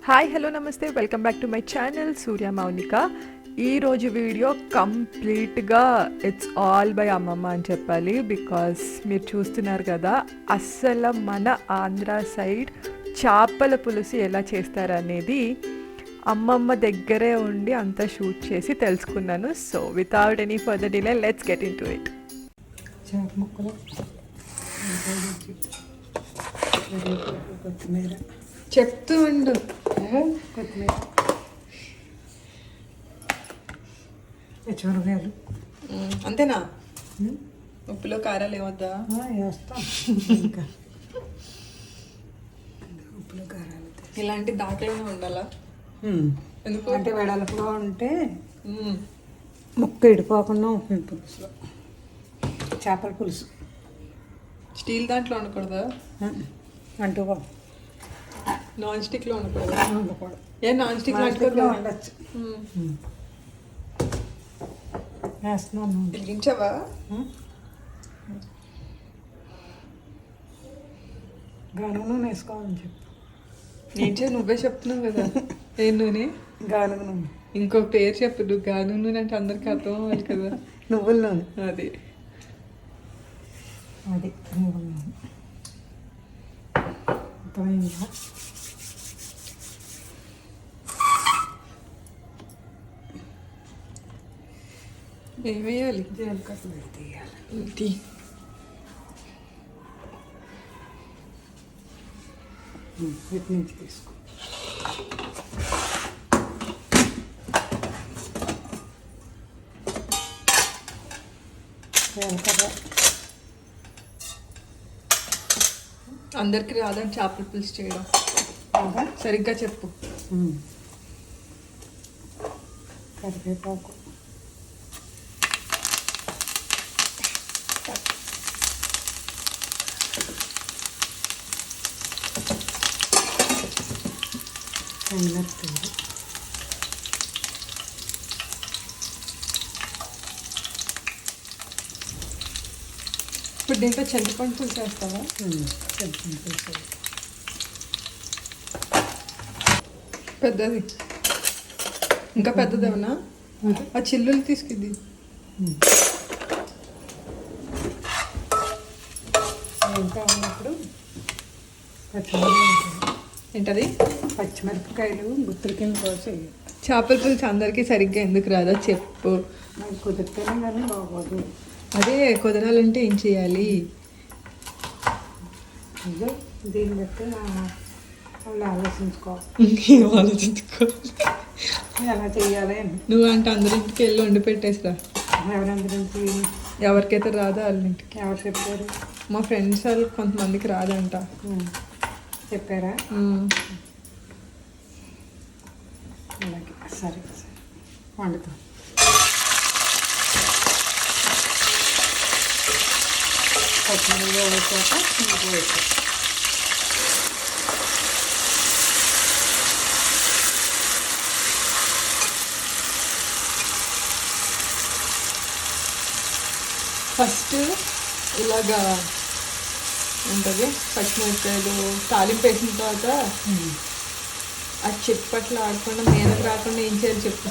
Hi hello namaste welcome back to my channel Surya Mounika. ఈరోజు video కంప్లీట్గా it's all by అమ్మమ్మ అని చెప్పాలి. బికాస్ మీరు చూస్తున్నారు కదా, అస్సలు మన ఆంధ్ర సైడ్ చేపల పులుసు ఎలా చేస్తారనేది అమ్మమ్మ దగ్గరే ఉండి అంతా షూట్ చేసి తెలుసుకున్నాను. So without any further delay let's get in to it. చెప్తూ ఉండు. కొత్తిమీర, పచ్చిమిరపకాయలు అంతేనా? ఉప్పులో కారాలు ఏమొద్దా? వేస్తాం. ఇంకా ఉప్పులో కారాలు ఇలాంటి దాంట్లోనే ఉండాలా? ఎందుకు అంటే వెడల్పుగా ఉంటే ముక్క ఇడిపోకుండా ఉంటుంది పులుసులో. చేపల పులుసు స్టీల్ దాంట్లో ఉండకూడదా? అంటుకో నాన్ స్టిక్లో ఉండకూడదా? ఉండకూడదు. ఏ నాన్ స్టిక్ అంటుకోలో ఉండొచ్చు. వేస్తున్నాను. వెలిగించావా? గానుగ నూనె వేసుకోవాలని చెప్పు. నేను నువ్వే చెప్తున్నావు కదా. ఏ నూనె? గానుగ నూనె. ఇంకో పేరు చెప్పు. నువ్వు గాను నూనె అంటే అందరికి అర్థం అవ్వాలి కదా. నువ్వుల నూనె. అది నువ్వుల నూనె. అర్థమైందా? ఏమేయాలి? జీలకర్ర తీయాలి. వీటి నుంచి తీసుకో. జీలకర్ర అందరికి రాదని చేపల పులుసు చేయడం. సరిగ్గా చెప్పు. కరివేపాకు, శనగపిండి, ఇప్పుడు దీంట్లో చింతపండు పులుసు వేస్తావా? చింతపండు పులుసు. పెద్దది ఇంకా పెద్దదేమన్నా? ఆ చిల్లులు తీసుకుంది. ఇంకా ఉన్నప్పుడు పచ్చిమిరపకాయలు. ఏంటది? పచ్చిమిరపకాయలు గుత్తుల కింద కోసి. చేపల పులుసు అందరికీ సరిగ్గా ఎందుకు రాదో చెప్పు. అది కుదిరితేనే కానీ బాగోదు. అదే కుదరాలంటే ఏం చేయాలి? అదే దీన్ని బట్టి వాళ్ళు ఆలోచించుకోవాలి. ఇంకేం ఆలోచించుకోవాలి? ఎలా చేయాలి అని. నువ్వు అంటే అందరింటికి వెళ్ళి వండి పెట్టేసిరా. ఎవరందరించి ఎవరికైతే రాదో వాళ్ళింటికి. ఎవరు చెప్పారు? మా ఫ్రెండ్స్ వాళ్ళు కొంతమందికి రాదంట. చెప్పారా? అలాగే సరే సరే వండుతాం. పచ్చిమిరపకాయ వేసాక నీకు వేసా. ఫస్ట్ ఇలాగా ఉంటుంది. పచ్చిమిరపకాయలు తాలింపు వేసిన తర్వాత అది చిప్పట్లు ఆడకుండా మీదకి రాకుండా ఏం చేయాలి చెప్పు.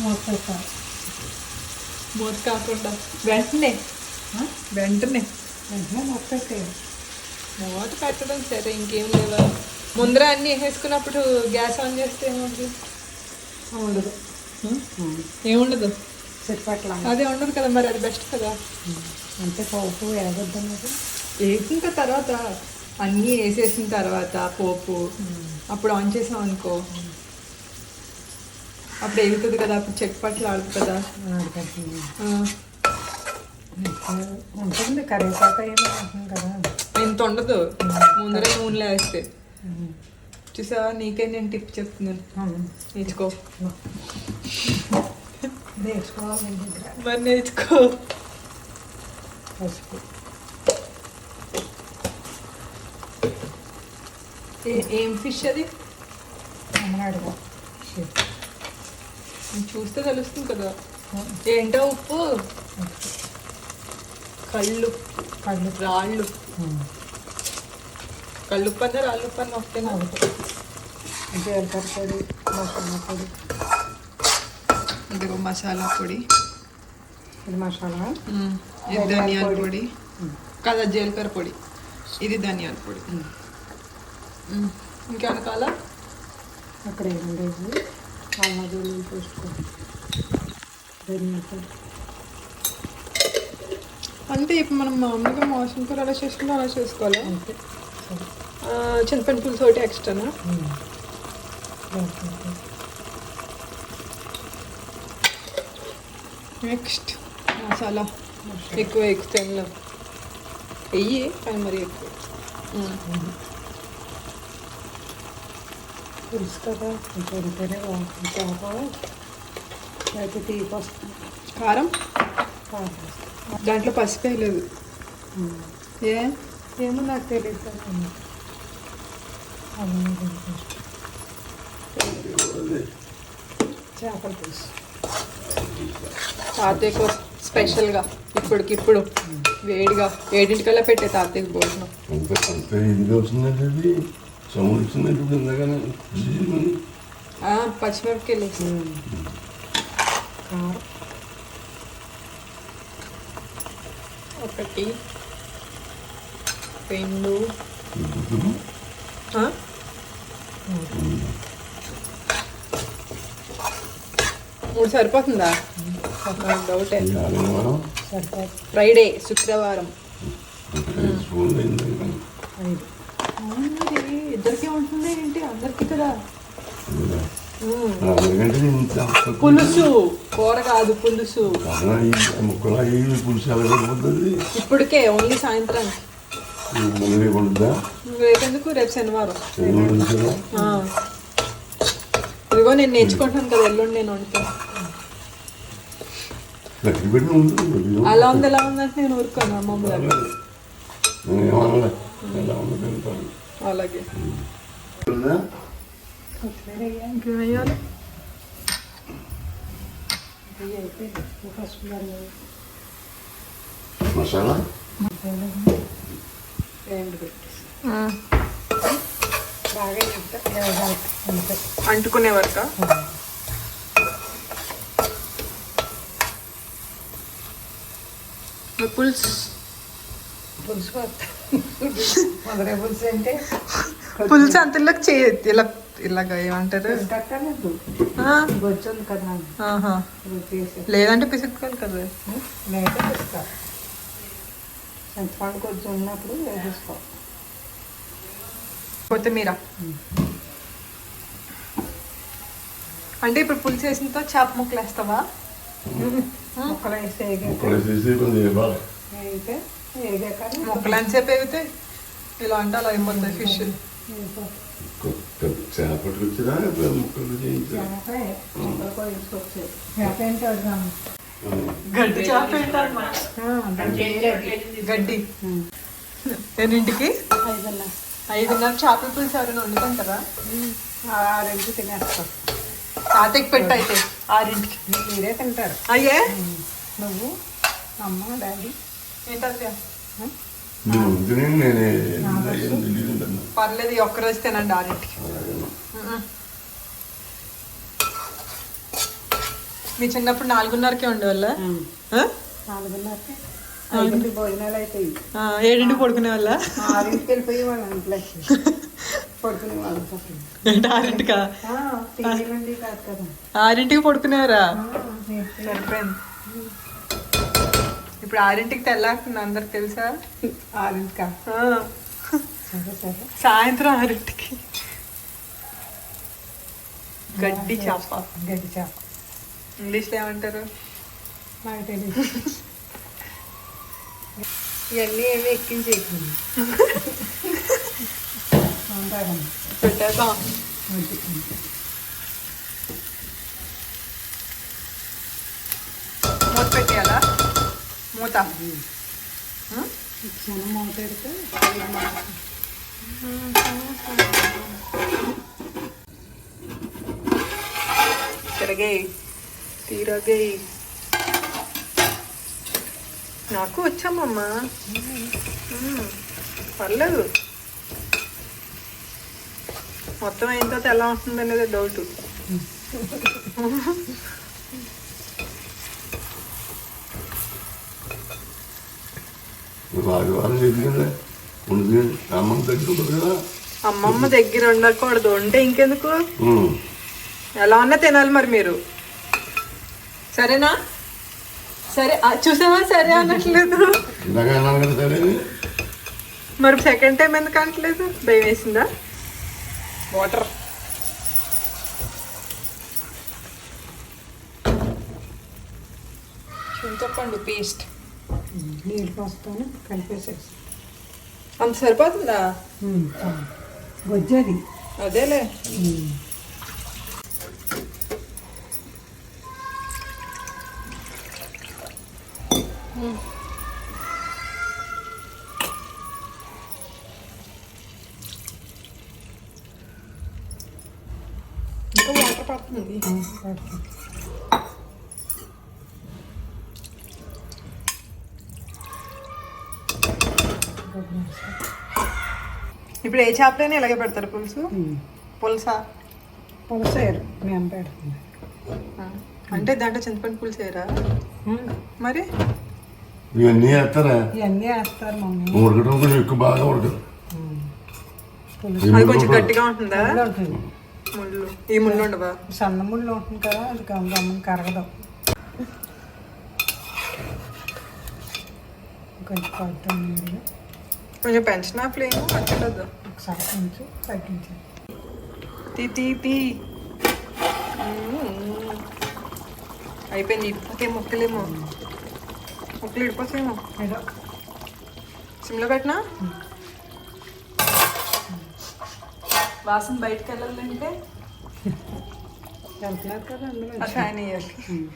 మూత పెట్టాలి. మూత కాకుండా వెంటనే వెంటనే వెంటనే మూత పెట్టేయాలి. మూత పెట్టడం సరే, ఇంకేం లేదా? ముందర అన్నీ వేసేసుకున్నప్పుడు గ్యాస్ ఆన్ చేస్తే ఏమవుతుంది? ఉండదు. ఏముండదు. చిప్పట్ల అదే ఉండదు కదా. మరి అది బెస్ట్ కదా. అంటే పోపు వేగొద్దాం. అది వేసిన తర్వాత అన్నీ వేసేసిన తర్వాత పోపు అప్పుడు ఆన్ చేసాం అనుకో, అప్పుడు వేగుతుంది కదా. అప్పుడు చెట్పట్లు ఆడుతుంది కదా. ఉంటుంది. కరివేపాకు ఏమో ఉంటుంది కదా. ఎంత ఉండదు ముందర నూనెలో వేస్తే. చూసావా, నీకే నేను టిప్ చెప్తున్నాను. నేర్చుకో. నేర్చుకోవాలి. మరి నేర్చుకో. పసుపు. ఏం ఫిష్ అది? అమ్మనాడుగా చూస్తే తెలుస్తుంది కదా. ఏంటో ఉప్పు, కళ్ళు రాళ్ళు. కళ్ళుప్పు అన్న రాళ్ళుప్పు అన్న ఒకటేనా? జీలకర్ర పొడి, మసాలా పొడి. ఇదిగో మసాలా పొడి, ఇది మసాలా, ఇది ధనియాల పొడి కదా, జీలకర్ర పొడి, ఇది ధనియాల పొడి. ఇంకా వెనకాల అక్కడ ఏముండేది అల్లం వెల్లుల్లి పేస్ట్ పొడి, ధనియాల పొడి. అంటే ఇప్పుడు మనం మామూలుగా మోషన్ కూర అలా చేసుకుంటే అలా చేసుకోవాలి. అంతే. చింతపండు పులుసు ఒకటి ఎక్స్ట్రానా? నెక్స్ట్ మసాలా ఎక్కువ ఎక్కువ వెయ్యి కానీ మరి ఎక్కువ. పులుసు కదా కొంచెం ఉంటేనే బాగుంటుంది. చేప అయితే తీపి వస్తుంది. కారం కారం దాంట్లో పసుపు వేయలేదు. ఏమో నాకు తెలియదు సార్. చేపల పులుసు తాతయ్యకు స్పెషల్గా ఇప్పటికిప్పుడు వేడిగా 7 పెట్టే తాతయ్యకి భోజనం. పచ్చిమిరపకాయలు కారం ఒకటి 2 3 సరిపోతుందా? డౌటే. ఫ్రైడే శుక్రవారం ఇద్దరికి ఉంటుంది ఏంటి? అందరికి కదా. పులుసు కూర కాదు, పులుసు ఇప్పటికే ఓన్లీ సాయంత్రానికి. రేపెందుకు? రేపు శనివారం. ఇదిగో నేను నేర్చుకుంటాను కదా, ఎల్లుండి నేను వండుతాను. అలా ఉంది ఎలా ఉందంటే నేను ఊరుకోను అమ్మమ్మ. అలాగే ఇంకేమయ్యాలి? మసాలా బాగా అంటుకునే వరక పులుసు పులుసు మొదలై పులుసు అంటే పులుసు అంతలోకి చేయొద్దు. ఇలా ఇలాగ ఏమంటారు, కట్టలేదు వచ్చింది కదా. లేదంటే పిసుక్కోవాలి కదా. నేనే పిస్తా. చింతపండు కొంచెం ఉన్నప్పుడు వేసుకో. కొత్తిమీర అంటే ఇప్పుడు పులుసు వేసినతో చేప ముక్కలు వేస్తావా? ముక్కలు వేసి వేగితే వేగాక ముక్కలు ఎంతసేపు వేగితే ఇలా అంటే అలా అయిపోతాయి ఫిష్. గడ్డి చేప గడ్డి. ఎన్నింటికి? 5:30 చేపల పులుసు ఎవరైనా వండుకుంటారా? 6 తినేస్తాం. తాతకి పెట్టు అయితే 6ంటికి. మీరే తింటారు. అయ్యే నువ్వు, అమ్మ, డాడీ. ఏంటది? పర్లేదు, ఒక్కరోజు తినండి 6ంటికి. మీ చిన్నప్పుడు 4:30కే ఉండేవాళ్ళ? 4:30కి 5 భోజనాలు అయిపోయి 7ంటికి పడుకునే వాళ్ళ? 6కి వెళ్ళిపోయి వాళ్ళ ఇంట్లో పడుకునే వాళ్ళు. ఏంటి 6ంటికా? టీవీ కాదు కదా. 6ంటికి పడుకునేవారా? సరిపోయింది. ఇప్పుడు 6ంటికి తెల్లారుతుంది అందరికి తెలుసా? 6కా? సరే సరే. సాయంత్రం 6ంటికి. గడ్డి చేప. గడ్డి చేప ఇంగ్లీష్లో ఏమంటారు? నాకు తెలియదు. ఇవన్నీ ఏమి ఎక్కించేసింది. పెట్టేద్దాం. మూత పెట్టేయాలా? మూత మూత పెడితే తిరగేయి, తిరగేయి. నాకు వచ్చామమ్మా, పర్లేదు. మొత్తం అయిన తర్వాత ఎలా ఉంటుంది అనేది డౌట్. అమ్మమ్మ దగ్గర ఉండకూడదు, ఉంటే ఇంకెందుకు, ఎలా ఉన్నా తినాలి మరి మీరు. సరేనా? సరే చూసావా, సరే అనట్లేదు. మరి సెకండ్ టైం ఎందుకు అనట్లేదు? భయం వేసిందా? వాటర్ చింతపండు పేస్ట్ నీళ్ళు పోస్తాను, కలిపేసేసి. అంత సరిపోతుందా? వచ్చేది అదేలే. ఇంకా వాటర్ పడుతుంది. ఇప్పుడు ఏ చేపలైనా ఇలాగే పెడతారు పులుసు? పులుసా? పులసేరు మేము పెడుతుంది. అంటే దాంట్లో చింతపండు పులుసు వేయరా? మరి ఇవన్నీ వేస్తారా? ఇవన్నీ వేస్తారు మమ్మీ. ఉడకడం కొంచెం ఎక్కువ బాగా ఉడకదు. అది కొంచెం గట్టిగా ఉంటుందా? ఉంటుంది. ముళ్ళు ఈ ముళ్ళు ఉండవా? సన్న ముళ్ళు ఉంటుంది కదా, అది గమ్మని కరగదు. కొంచెం పడుతుంది నీళ్ళు. కొంచెం పెంచిన ఫ్లేమ్ పచ్చలేదు. ఒకసారి కొంచెం తగ్గించాలి. తీ అయిపోయింది. ఇప్పటికే ముక్కలేమో, ముక్కలు ఇడిపోతాయేమో. ఏదో సిమ్లో పెట్టినా వాసన బయటకు వెళ్ళాలంటే వెళ్తున్నారు కదా, అందులో ఫ్యాన్ వేయాలి.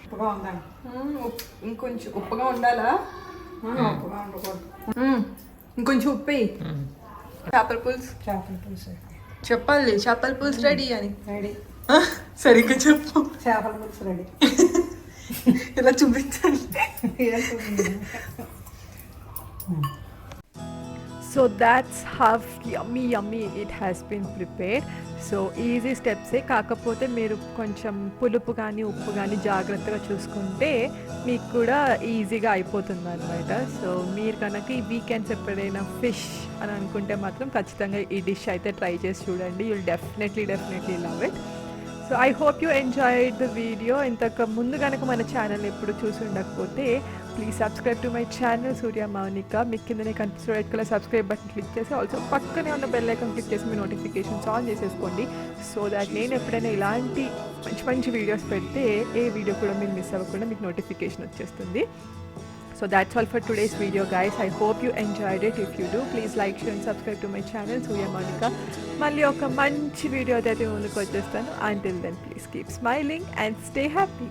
ఉప్పుగా ఉండాలి. ఇంకొంచెం ఉప్పుగా ఉండాలా? ఉప్పుగా ఉండకూడదు. ఇంకొంచెం ఉప్పు వేయి. చేపల పులుసు చెప్పాలి. చేపల పులుసు రెడీ అని. రెడీ. సరిగ్గా చెప్పు. చేపల పులుసు రెడీ. ఇలా చూపించాలి. So that's how yummy it has been prepared. So easy స్టెప్సే, కాకపోతే మీరు కొంచెం పులుపు కానీ ఉప్పు కానీ జాగ్రత్తగా చూసుకుంటే మీకు కూడా ఈజీగా అయిపోతుంది అనమాట. సో మీరు కనుక ఈ వీకెండ్స్ ఎప్పుడైనా ఫిష్ అని అనుకుంటే మాత్రం ఖచ్చితంగా ఈ డిష్ అయితే ట్రై చేసి చూడండి. You'll definitely love it. So I hope you enjoyed the video. ఇంతకు ముందు కనుక మన ఛానల్ ఎప్పుడు చూసి ఉండకపోతే please subscribe to my channel Surya Mounika. మీకు కిందనే కనిపిస్తున్న red colour subscribe button click చేసి ఆల్సో పక్కనే ఉన్న బెల్ ఐకాన్ క్లిక్ చేసి మీ నోటిఫికేషన్స్ ఆన్ చేసేసుకోండి. సో దాట్ నేను ఎప్పుడైనా ఇలాంటి మంచి వీడియోస్ పెడితే ఏ వీడియో కూడా మీరు మిస్ అవ్వకుండా మీకు నోటిఫికేషన్ వచ్చేస్తుంది. So that's all for today's video, guys. I hope you enjoyed it. If you do, please like, share and subscribe to my channel Surya Monica. Malli oka manchi video aithe munduku vachestanu. Until then, please keep smiling and stay happy.